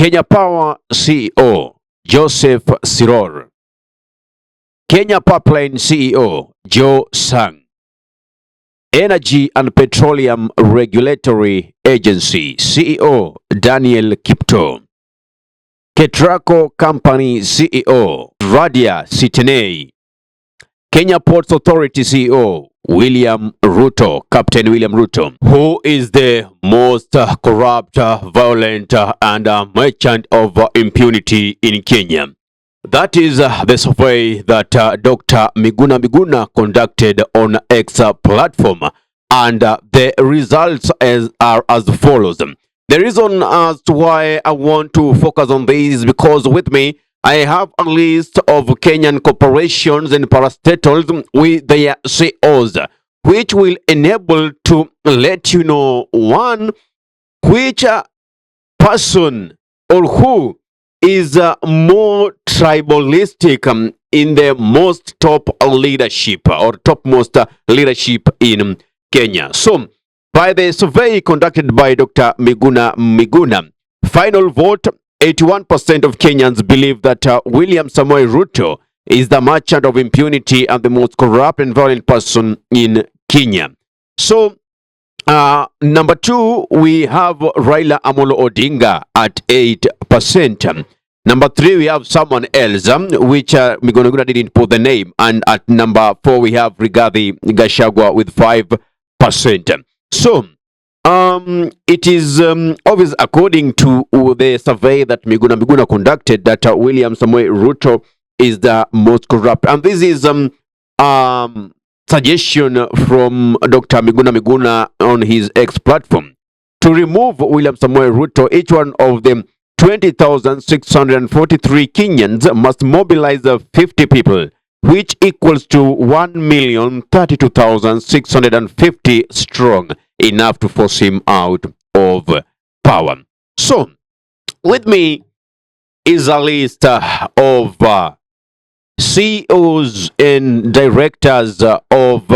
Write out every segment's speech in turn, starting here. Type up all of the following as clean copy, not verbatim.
Kenya Power CEO Joseph Siror, Kenya Pipeline CEO Joe Sang, Energy and Petroleum Regulatory Agency CEO Daniel Kipto, Ketraco Company CEO Radia Sitenei, Kenya Ports Authority CEO William Ruto, Captain William Ruto, who is the most corrupt, violent, and merchant of impunity in Kenya. That is the survey that Dr. Miguna conducted on X platform, and the results are as follows. The reason as to why I want to focus on this is because with me I have a list of Kenyan corporations and parastatals with their C.E.Os, which will enable to let you know, one, which person or who is more tribalistic in the most top leadership or topmost leadership in Kenya. So, by the survey conducted by Dr. Miguna, final vote, 81% of Kenyans believe that William Samoei Ruto is the merchant of impunity and the most corrupt and violent person in Kenya. So, number two, we have Raila Amolo Odinga at 8%. Number three, we have someone else, which Miguna didn't put the name. And at number four, we have Rigathi Gachagua with 5%. So, it is obvious, according to the survey that Miguna conducted, that William Samoei Ruto is the most corrupt. And this is suggestion from Dr. Miguna on his X platform. To remove William Samoei Ruto, each one of them 20,643 Kenyans must mobilize 50 people, which equals to 1,032,650 strong, enough to force him out of power. So, with me is a list of CEOs and directors of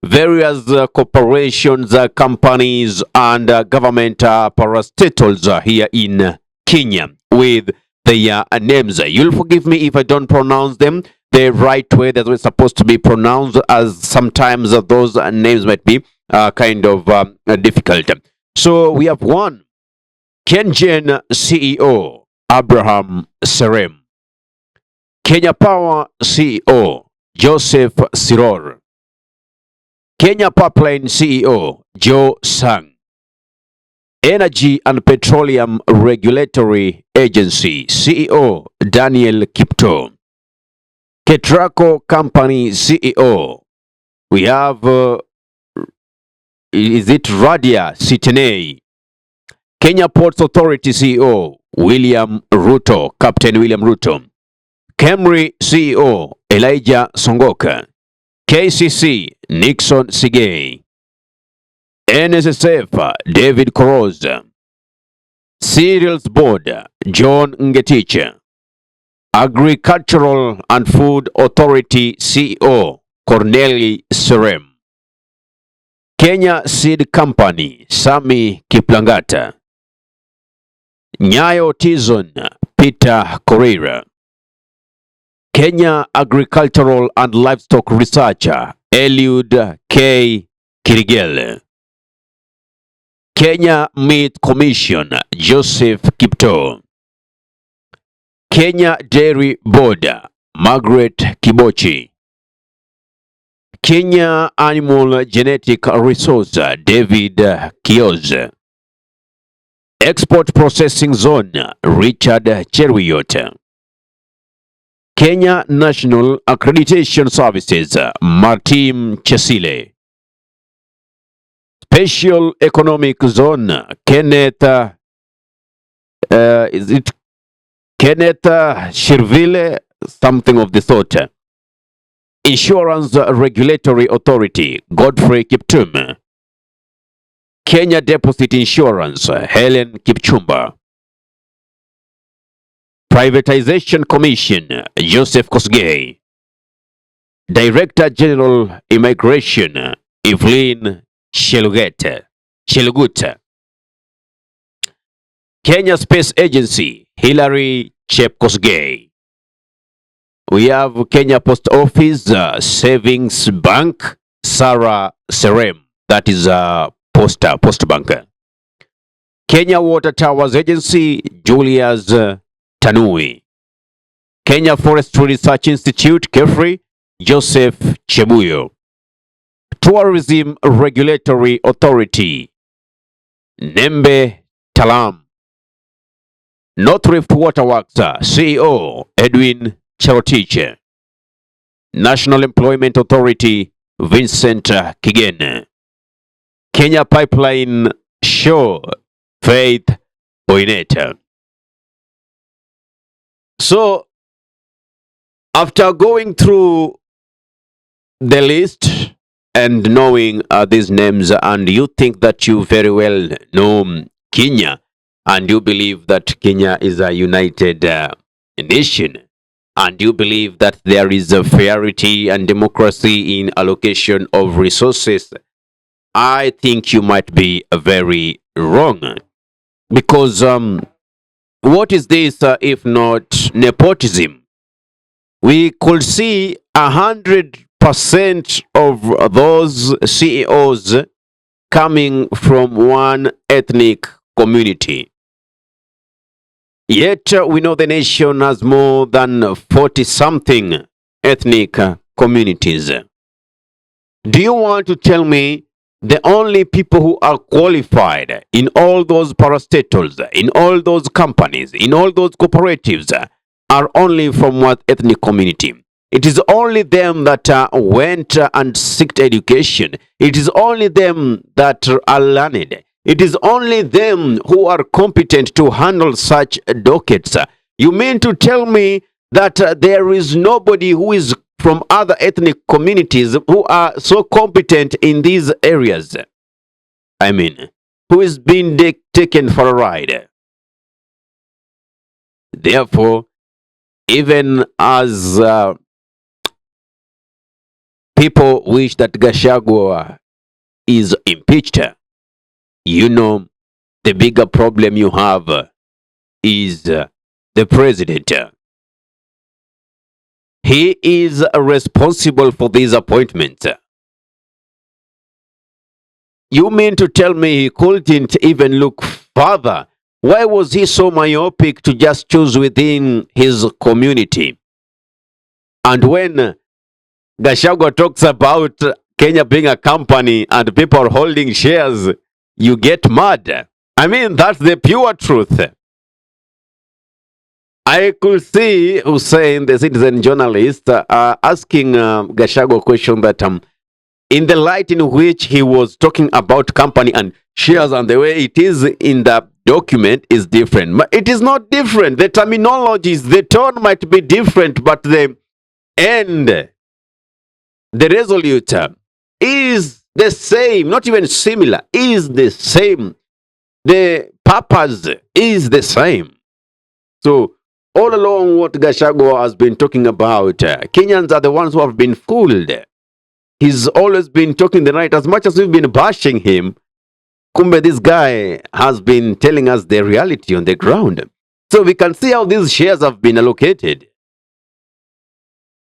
various corporations, companies, and government parastatals here in Kenya with their names. You'll forgive me if I don't pronounce them the right way that we're supposed to be pronounced, as sometimes those names might be kind of difficult. So we have one, Kengen CEO Abraham Serem, Kenya Power CEO Joseph Siror, Kenya Pipeline CEO Joe Sang, Energy and Petroleum Regulatory Agency CEO Daniel Kipto, Ketraco Company CEO, we have is it Radia Sitenei, Kenya Ports Authority CEO William Ruto, Captain William Ruto, Kemri CEO Elijah Songoka, KCC Nixon Sigei, NSSF David Koroza, Cereals Board John Ngetich, Agricultural and Food Authority CEO Corneli Serem, Kenya Seed Company Sami Kiplangata, Nyayo Tizon Peter Correa, Kenya Agricultural and Livestock Researcher Eliud K. Kirigel, Kenya Meat Commission Joseph Kipto, Kenya Dairy Board Margaret Kibochi, Kenya Animal Genetic Resource David C.E.Os, Export Processing Zone Richard Cheruyot, Kenya National Accreditation Services Martin Chesile, Special Economic Zone Kenneth Shirvile, something of the sort. Insurance Regulatory Authority Godfrey Kiptum, Kenya Deposit Insurance Helen Kipchumba, Privatization Commission Joseph Kosgei, Director General Immigration Evelyn Shelugut, Kenya Space Agency, Hilary Chepkosgei. We have Kenya Post Office Savings Bank, Sarah Serem. That is post banker. Kenya Water Towers Agency, Julius Tanui. Kenya Forestry Research Institute, Kefri, Joseph Chebuyo. Tourism Regulatory Authority, Nembe Talam. North Rift Waterworks CEO, Edwin Cherotich. National Employment Authority, Vincent Kigen. Kenya Pipeline Show, Faith Oineta. So, after going through the list and knowing these names, and you think that you very well know Kenya, and you believe that Kenya is a united nation, and you believe that there is a fairity and democracy in allocation of resources, I think you might be very wrong. Because what is this if not nepotism? We could see 100% of those C.E.Os coming from one ethnic community. Yet we know the nation has more than 40-something ethnic communities. Do you want to tell me the only people who are qualified in all those parastatals, in all those companies, in all those cooperatives are only from what ethnic community? It is only them that went and sought education. It is only them that are learned. It is only them who are competent to handle such dockets. You mean to tell me that there is nobody who is from other ethnic communities who are so competent in these areas? I mean, who is being taken for a ride? Therefore, even as people wish that Gachagua is impeached, you know, the bigger problem you have is the president. He is responsible for these appointments. You mean to tell me he couldn't even look further? Why was he so myopic to just choose within his community? And when Gachagua talks about Kenya being a company and people holding shares, you get mad. I mean, that's the pure truth. I could see Hussein, the citizen journalist, asking Gachagua a question that in the light in which he was talking about company and shares and the way it is in the document is different. But it is not different. The terminologies, the tone might be different, but the end, the resolute is the same, not even similar, is the same. The purpose is the same. So, all along what Gachagua has been talking about, Kenyans are the ones who have been fooled. He's always been talking the right. As much as we've been bashing him, Kumbe, this guy has been telling us the reality on the ground. So we can see how these shares have been allocated.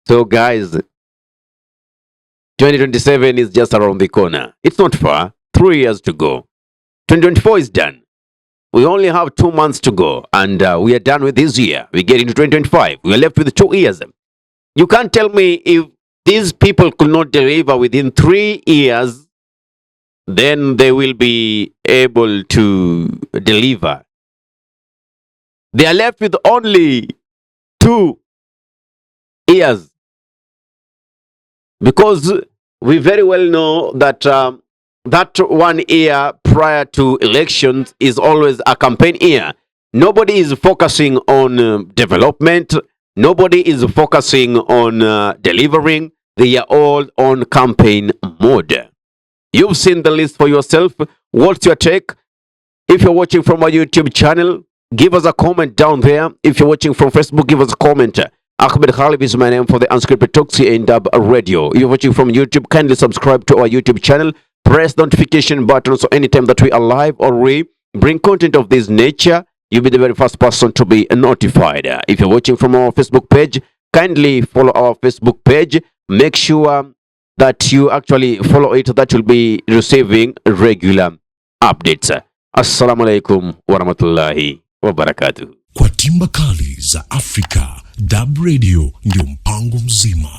So guys, 2027 is just around the corner. It's not far. 3 years to go. 2024 is done. We only have 2 months to go. And we are done with this year. We get into 2025. We are left with 2 years. You can't tell me if these people could not deliver within 3 years, then they will be able to deliver. They are left with only 2 years. Because we very well know that that 1 year prior to elections is always a campaign year. Nobody is focusing on development. Nobody is focusing on delivering. They are all on campaign mode. You've seen the list for yourself. What's your take? If you're watching from our YouTube channel, give us a comment down there. If you're watching from Facebook, give us a comment. Ahmed Khalif is my name for the Unscripted Talk C.E.Dub Radio. If you're watching from YouTube, kindly subscribe to our YouTube channel. Press the notification button so anytime that we are live or we bring content of this nature, you'll be the very first person to be notified. If you're watching from our Facebook page, kindly follow our Facebook page. Make sure that you actually follow it, that you'll be receiving regular updates. Assalamu alaikum warahmatullahi wabarakatuh. Kwa timba kali za Afrika, DAB Radio ndio mpango mzima.